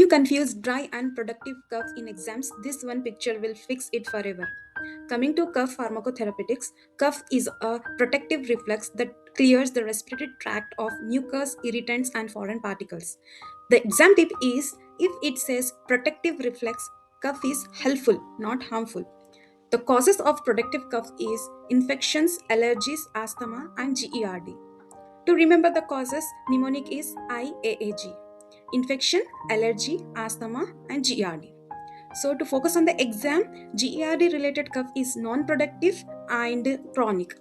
you confuse dry and productive cough in exams, this one picture will fix it forever. Coming to cough pharmacotherapeutics, cough is a protective reflex that clears the respiratory tract of mucus, irritants, and foreign particles. The exam tip is if it says protective reflex, cough is helpful, not harmful. The causes of protective cough is infections, allergies, asthma, and GERD. To remember the causes, mnemonic is IAAG. Infection, allergy, asthma, and GERD. So to focus on the exam, GERD related cough is non-productive and chronic.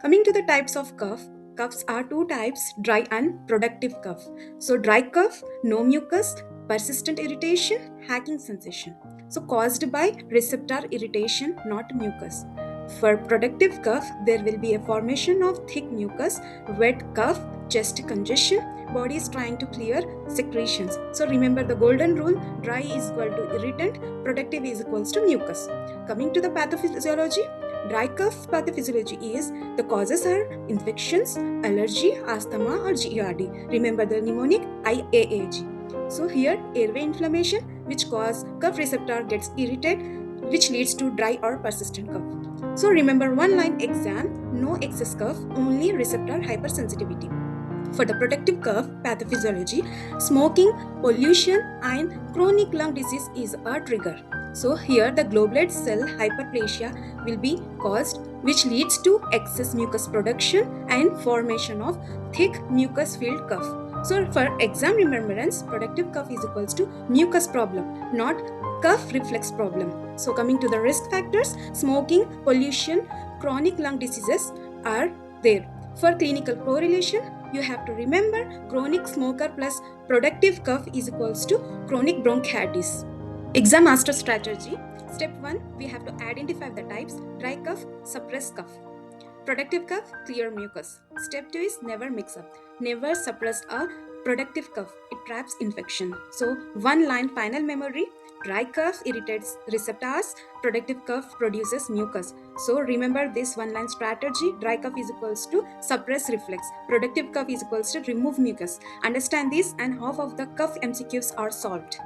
Coming to the types of cough, coughs are two types, dry and productive cough. So dry cough, no mucus, persistent irritation, hacking sensation. So caused by receptor irritation, not mucus. For productive cough, there will be a formation of thick mucus, wet cough, chest congestion, body is trying to clear secretions. So remember the golden rule, dry is equal to irritant, productive is equals to mucus. Coming to the pathophysiology, dry cough pathophysiology is the causes are infections, allergy, asthma or GERD. Remember the mnemonic IAAG. So here airway inflammation which cause cough receptor gets irritated which leads to dry or persistent cough. So remember one line exam, no excess cough, only receptor hypersensitivity. For the protective cough pathophysiology, smoking, pollution, and chronic lung disease is a trigger. So here the globulate cell hyperplasia will be caused, which leads to excess mucus production and formation of thick mucus filled cough. So for exam remembrance, productive cough is equals to mucus problem, not cough reflex problem. So coming to the risk factors, smoking, pollution, chronic lung diseases are there. For clinical correlation, you have to remember chronic smoker plus productive cough is equals to chronic bronchitis. Exam master strategy. Step 1, we have to identify the types: dry cough, suppress cough. Productive cough, clear mucus. Step 2 is never mix up. Never suppress a productive cough. It traps infection. So one line final memory. Dry cough irritates receptors. Productive cough produces mucus. So remember this one line strategy. Dry cough is equals to suppress reflex. Productive cough is equals to remove mucus. Understand this and half of the cough MCQs are solved.